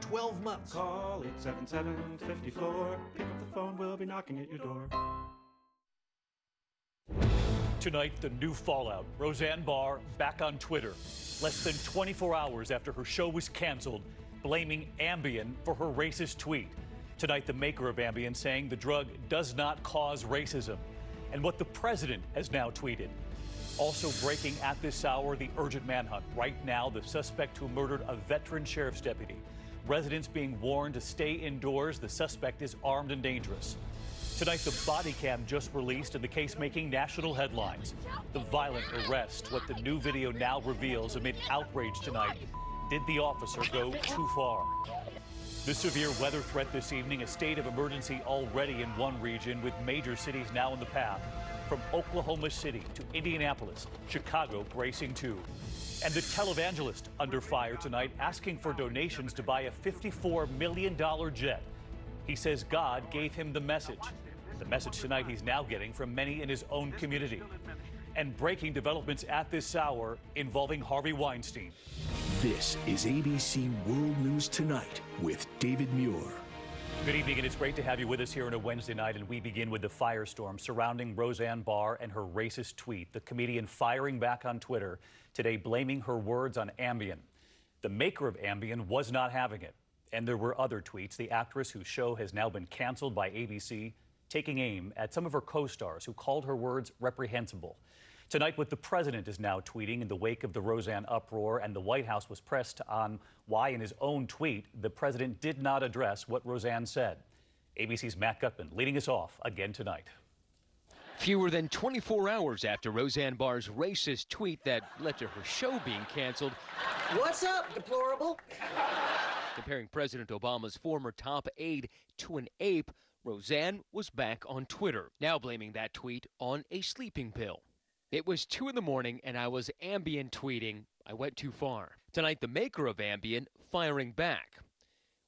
12 months. Call 877-50-FLOOR. Pick up the phone, we'll be knocking at your door. Tonight, the new fallout. Roseanne Barr back on Twitter, less than 24 hours after her show was canceled, blaming Ambien for her racist tweet. Tonight, the maker of Ambien saying the drug does not cause racism, and what the president has now tweeted. Also breaking at this hour, the urgent manhunt. Right now, the suspect who murdered a veteran sheriff's deputy. Residents being warned to stay indoors. The suspect is armed and dangerous. Tonight, the body cam just released and the case making national headlines. The violent arrest, what the new video now reveals amid outrage tonight. Did the officer go too far? The severe weather threat this evening, a state of emergency already in one region with major cities now in the path. From Oklahoma City to Indianapolis, Chicago bracing too. And the televangelist under fire tonight, asking for donations to buy a $54 million jet. He says God gave him the message. The message tonight he's now getting from many in his own community. And breaking developments at this hour involving Harvey Weinstein. This is ABC World News Tonight with David Muir. Good evening, and it's great to have you with us here on a Wednesday night. And we begin with the firestorm surrounding Roseanne Barr and her racist tweet. The comedian firing back on Twitter today, blaming her words on Ambien. The maker of Ambien was not having it. And there were other tweets. The actress whose show has now been canceled by ABC, taking aim at some of her co-stars who called her words reprehensible. Tonight, what the president is now tweeting in the wake of the Roseanne uproar, and the White House was pressed on why in his own tweet the president did not address what Roseanne said. ABC's Matt Gutman leading us off again tonight. Fewer than 24 hours after Roseanne Barr's racist tweet that led to her show being canceled. What's up, deplorable? Comparing President Obama's former top aide to an ape, Roseanne was back on Twitter, now blaming that tweet on a sleeping pill. It was 2 a.m. and I was Ambien tweeting, I went too far. Tonight, the maker of Ambien firing back.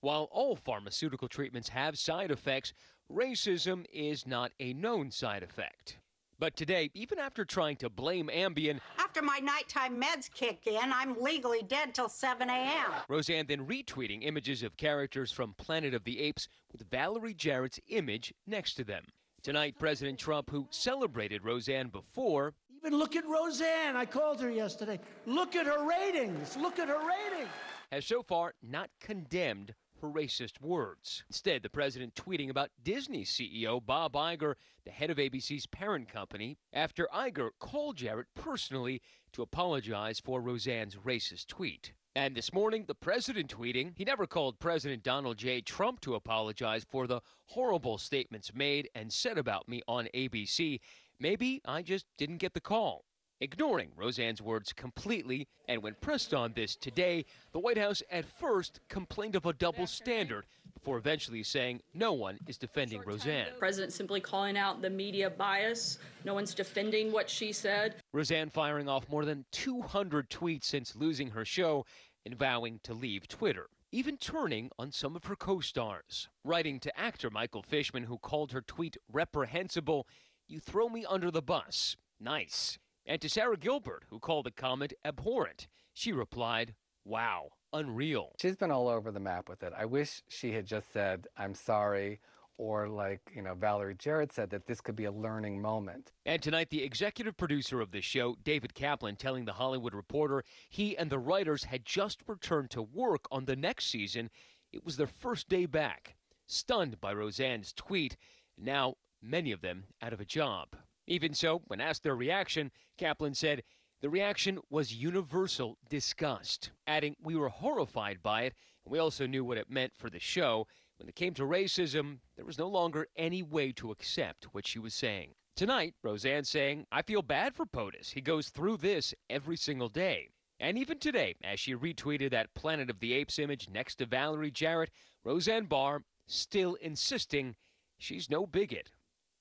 While all pharmaceutical treatments have side effects, racism is not a known side effect. But today, even after trying to blame Ambien, After my nighttime meds kick in, I'm legally dead till 7 a.m. Roseanne then retweeting images of characters from Planet of the Apes with Valerie Jarrett's image next to them. Tonight, President Trump, who celebrated Roseanne before, even look at Roseanne. I called her yesterday. Look at her ratings. Look at her ratings. has so far not condemned her racist words. Instead, the president tweeting about Disney CEO Bob Iger, the head of ABC's parent company, after Iger called Jarrett personally to apologize for Roseanne's racist tweet. And this morning, the president tweeting, he never called President Donald J. Trump to apologize for the horrible statements made and said about me on ABC. Maybe I just didn't get the call. Ignoring Roseanne's words completely, and when pressed on this today, the White House at first complained of a double standard before eventually saying no one is defending Roseanne. The president simply calling out the media bias. No one's defending what she said. Roseanne firing off more than 200 tweets since losing her show and vowing to leave Twitter, even turning on some of her co-stars. Writing to actor Michael Fishman, who called her tweet reprehensible, "You throw me under the bus. Nice." And to Sarah Gilbert, who called the comment abhorrent, she replied, "Wow, unreal." She's been all over the map with it. I wish she had just said, "I'm sorry," or like, Valerie Jarrett said, that this could be a learning moment. And tonight, the executive producer of the show, David Kaplan, telling The Hollywood Reporter he and the writers had just returned to work on the next season. It was their first day back. Stunned by Roseanne's tweet, now many of them out of a job. Even so, when asked their reaction, Kaplan said the reaction was universal disgust, adding, "We were horrified by it, and we also knew what it meant for the show. When it came to racism, there was no longer any way to accept what she was saying." Tonight, Roseanne saying, "I feel bad for POTUS. He goes through this every single day." And even today, as she retweeted that Planet of the Apes image next to Valerie Jarrett, Roseanne Barr still insisting she's no bigot.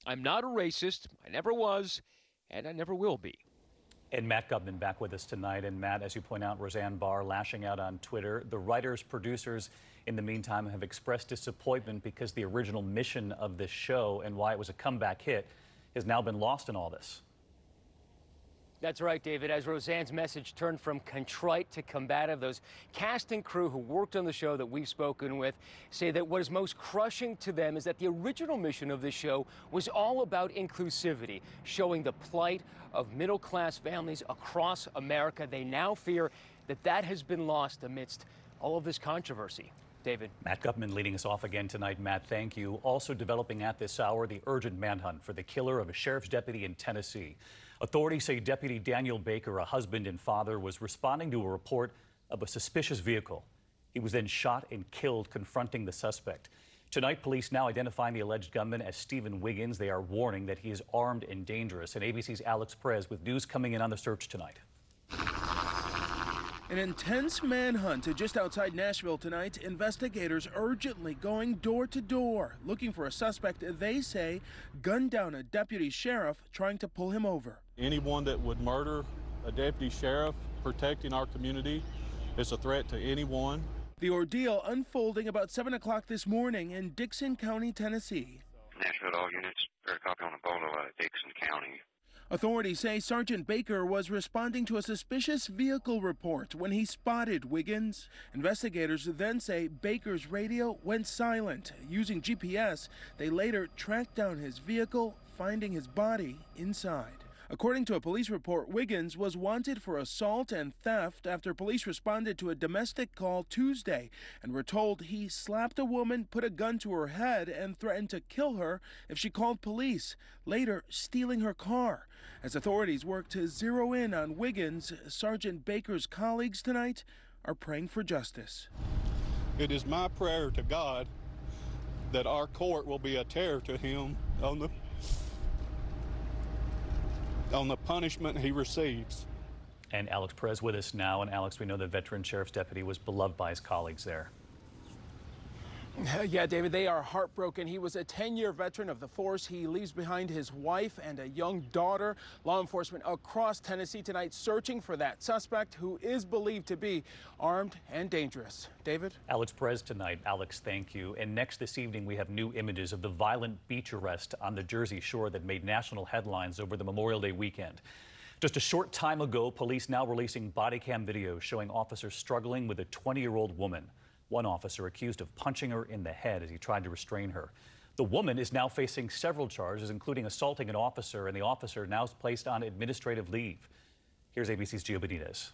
"I'm not a racist. I never was, and I never will be." And Matt Gutman back with us tonight. And Matt, as you point out, Roseanne Barr lashing out on Twitter. The writers, producers, in the meantime, have expressed disappointment because the original mission of this show and why it was a comeback hit has now been lost in all this. That's right, David. As Roseanne's message turned from contrite to combative, those cast and crew who worked on the show that we've spoken with say that what is most crushing to them is that the original mission of the show was all about inclusivity, showing the plight of middle-class families across America. They now fear that that has been lost amidst all of this controversy. David. Matt Gutman leading us off again tonight. Matt, thank you. Also developing at this hour, the urgent manhunt for the killer of a sheriff's deputy in Tennessee. Authorities say Deputy Daniel Baker, a husband and father, was responding to a report of a suspicious vehicle. He was then shot and killed, confronting the suspect. Tonight, police now identifying the alleged gunman as Stephen Wiggins. They are warning that he is armed and dangerous. And ABC's Alex Perez with news coming in on the search tonight. An intense manhunt just outside Nashville tonight. Investigators urgently going door to door, looking for a suspect they say gunned down a deputy sheriff trying to pull him over. Anyone that would murder a deputy sheriff protecting our community is a threat to anyone. The ordeal unfolding about 7 o'clock this morning in Dickson County, Tennessee. Nashville, all units, very copy on the bolo at Dickson County. Authorities say Sergeant Baker was responding to a suspicious vehicle report when he spotted Wiggins. Investigators then say Baker's radio went silent. Using GPS, they later tracked down his vehicle, finding his body inside. According to a police report, Wiggins was wanted for assault and theft after police responded to a domestic call Tuesday and were told he slapped a woman, put a gun to her head, and threatened to kill her if she called police, later stealing her car. As authorities work to zero in on Wiggins, Sergeant Baker's colleagues tonight are praying for justice. It is my prayer to God that our court will be a terror to him on the punishment he receives. And Alex Perez with us now. And Alex, we know the veteran sheriff's deputy was beloved by his colleagues there. Yeah, David, they are heartbroken. He was a 10-year veteran of the force. He leaves behind his wife and a young daughter. Law enforcement across Tennessee tonight searching for that suspect who is believed to be armed and dangerous. David? Alex Perez tonight. Alex, thank you. And next this evening, we have new images of the violent beach arrest on the Jersey Shore that made national headlines over the Memorial Day weekend. Just a short time ago, police now releasing body cam videos showing officers struggling with a 20-year-old woman. One officer accused of punching her in the head as he tried to restrain her. The woman is now facing several charges, including assaulting an officer, and the officer now is placed on administrative leave. Here's ABC's Gio Benitez.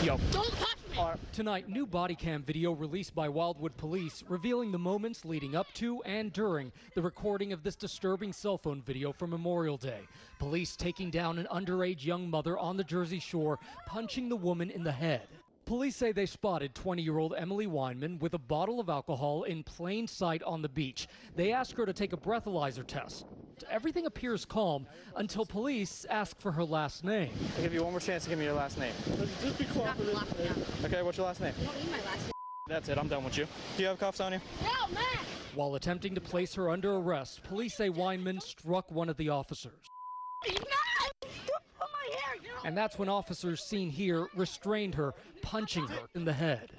Yo. Don't touch me! Tonight, new body cam video released by Wildwood Police revealing the moments leading up to and during the recording of this disturbing cell phone video from Memorial Day. Police taking down an underage young mother on the Jersey Shore, punching the woman in the head. Police say they spotted 20-year-old Emily Weinman with a bottle of alcohol in plain sight on the beach. They ask her to take a breathalyzer test. Everything appears calm until police ask for her last name. I'll give you one more chance to give me your last name. Just be cooperative. Okay, what's your last name? I don't need my last name. That's it, I'm done with you. Do you have cuffs on you? No, man! While attempting to place her under arrest, police say Weinman struck one of the officers. And that's when officers seen here restrained her, punching her in the head.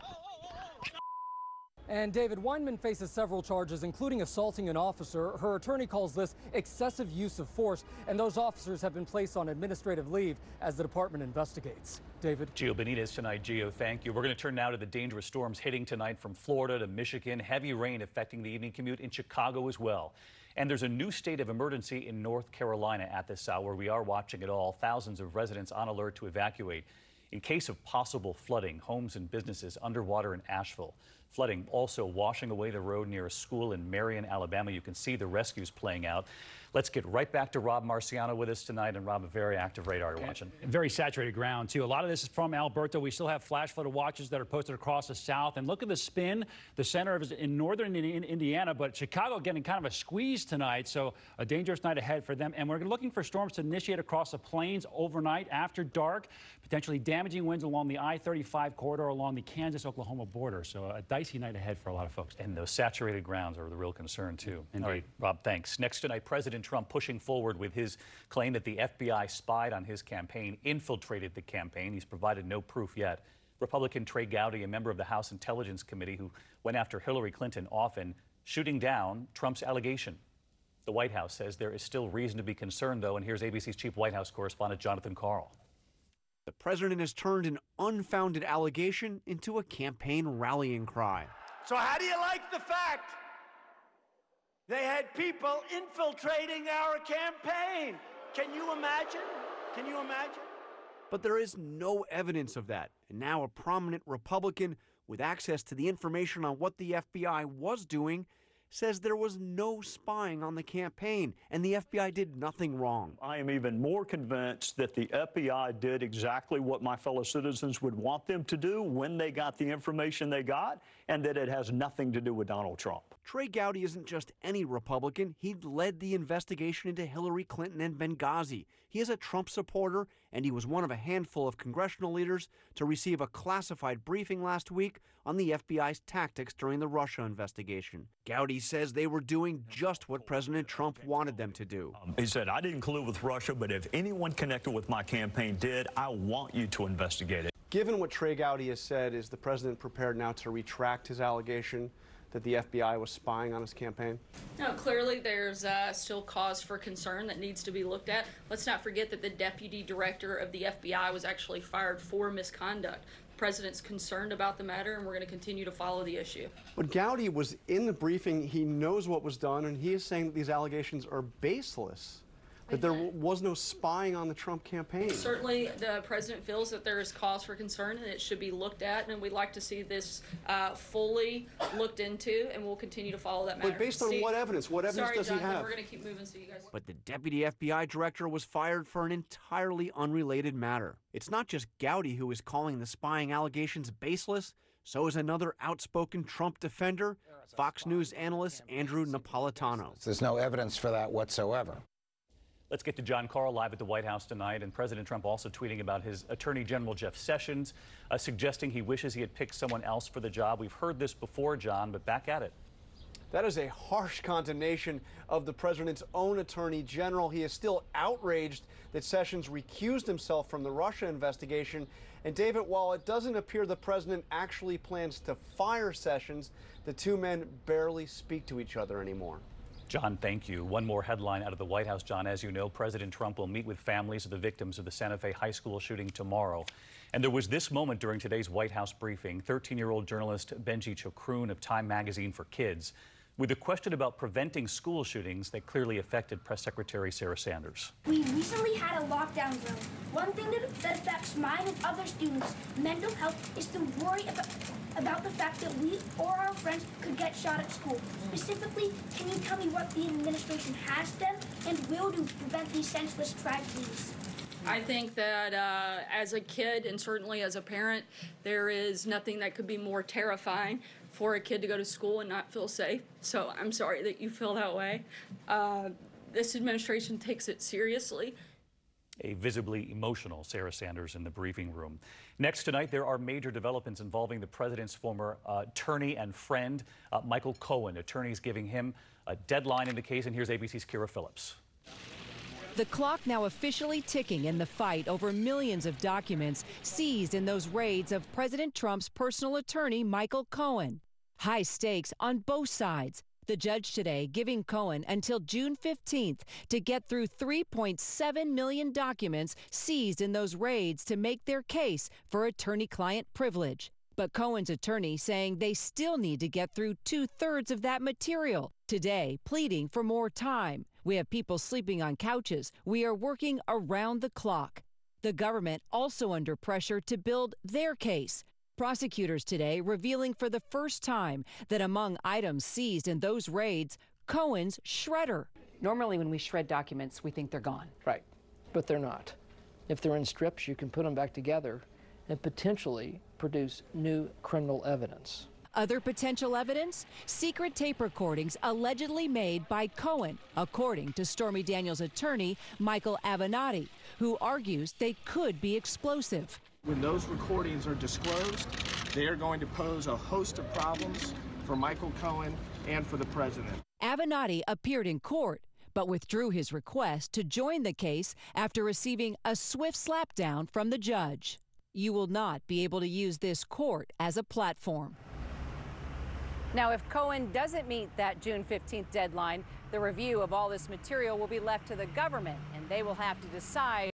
And David, Weinman faces several charges, including assaulting an officer. Her attorney calls this excessive use of force, and those officers have been placed on administrative leave as the department investigates. David? Gio Benitez tonight. Gio, thank you. We're going to turn now to the dangerous storms hitting tonight from Florida to Michigan. Heavy rain affecting the evening commute in Chicago as well. And there's a new state of emergency in North Carolina at this hour. We are watching it all. Thousands of residents on alert to evacuate in case of possible flooding. Homes and businesses underwater in Asheville. Flooding also washing away the road near a school in Marion, Alabama. You can see the rescues playing out. Let's get right back to Rob Marciano with us tonight. And Rob, a very active radar you're watching. Very saturated ground, too. A lot of this is from Alberta. We still have flash flood watches that are posted across the south. And look at the spin. The center is in northern Indiana, but Chicago getting kind of a squeeze tonight. So a dangerous night ahead for them. And we're looking for storms to initiate across the plains overnight after dark, potentially damaging winds along the I-35 corridor along the Kansas-Oklahoma border. So a dicey night ahead for a lot of folks. And those saturated grounds are the real concern, too. Indeed. All right, Rob, thanks. Next tonight, President Trump pushing forward with his claim that the FBI spied on his campaign, infiltrated the campaign. He's provided no proof yet. Republican Trey Gowdy, a member of the House Intelligence Committee who went after Hillary Clinton often, shooting down Trump's allegation. The White House says there is still reason to be concerned, though, and here's ABC's chief White House correspondent Jonathan Karl. The president has turned an unfounded allegation into a campaign rallying cry. So how do you like the fact they had people infiltrating our campaign? Can you imagine? Can you imagine? But there is no evidence of that. And now a prominent Republican with access to the information on what the FBI was doing says there was no spying on the campaign and the FBI did nothing wrong. I am even more convinced that the FBI did exactly what my fellow citizens would want them to do when they got the information they got, and that it has nothing to do with Donald Trump. Trey Gowdy isn't just any Republican. He led the investigation into Hillary Clinton and Benghazi. He is a Trump supporter, and he was one of a handful of congressional leaders to receive a classified briefing last week on the FBI's tactics during the Russia investigation. Gowdy says they were doing just what President Trump wanted them to do. He said, I didn't collude with Russia, but if anyone connected with my campaign did, I want you to investigate it. Given what Trey Gowdy has said, is the president prepared now to retract his allegation that the FBI was spying on his campaign? No, clearly there's still cause for concern that needs to be looked at. Let's not forget that the deputy director of the FBI was actually fired for misconduct. The president's concerned about the matter, and we're going to continue to follow the issue. But Gowdy was in the briefing. He knows what was done, and he is saying that these allegations are baseless, that there was no spying on the Trump campaign. Certainly, the president feels that there is cause for concern and it should be looked at, and we'd like to see this fully looked into, and we'll continue to follow that matter. But based on what evidence? What evidence does he have? We're going to keep moving, so you guys. But the deputy FBI director was fired for an entirely unrelated matter. It's not just Gowdy who is calling the spying allegations baseless. So is another outspoken Trump defender, Fox News analyst Andrew Napolitano. There's no evidence for that whatsoever. Let's get to John Karl live at the White House tonight, and President Trump also tweeting about his Attorney General Jeff Sessions, suggesting he wishes he had picked someone else for the job. We've heard this before, John, but back at it. That is a harsh condemnation of the president's own Attorney General. He is still outraged that Sessions recused himself from the Russia investigation. And David, while it doesn't appear the president actually plans to fire Sessions, the two men barely speak to each other anymore. John, thank you. One more headline out of the White House, John. As you know, President Trump will meet with families of the victims of the Santa Fe High School shooting tomorrow. And there was this moment during today's White House briefing. 13-year-old journalist Benji Chokroon of Time Magazine for Kids with a question about preventing school shootings that clearly affected Press Secretary Sarah Sanders. We recently had a lockdown drill. One thing that affects mine and other students' mental health is to worry about the fact that we or our friends could get shot at school. Specifically, can you tell me what the administration has done and will do to prevent these senseless tragedies? I think that as a kid and certainly as a parent, there is nothing that could be more terrifying for a kid to go to school and not feel safe. So I'm sorry that you feel that way. This administration takes it seriously. A visibly emotional Sarah Sanders in the briefing room. Next tonight, there are major developments involving the president's former attorney and friend, Michael Cohen. Attorneys giving him a deadline in the case, and here's ABC's Kira Phillips. The clock now officially ticking in the fight over millions of documents seized in those raids of President Trump's personal attorney, Michael Cohen. High stakes on both sides. The judge today giving Cohen until June 15th to get through 3.7 million documents seized in those raids to make their case for attorney-client privilege. But Cohen's attorney saying they still need to get through 2/3 of that material. Today, pleading for more time. We have people sleeping on couches. We are working around the clock. The government also under pressure to build their case. Prosecutors today revealing for the first time that among items seized in those raids, Cohen's shredder. Normally when we shred documents, we think they're gone. Right, but they're not. If they're in strips, you can put them back together and potentially produce new criminal evidence. Other potential evidence? Secret tape recordings allegedly made by Cohen, according to Stormy Daniels' attorney, Michael Avenatti, who argues they could be explosive. When those recordings are disclosed, they are going to pose a host of problems for Michael Cohen and for the president. Avenatti appeared in court, but withdrew his request to join the case after receiving a swift slapdown from the judge. You will not be able to use this court as a platform. Now, if Cohen doesn't meet that June 15th deadline, the review of all this material will be left to the government, and they will have to decide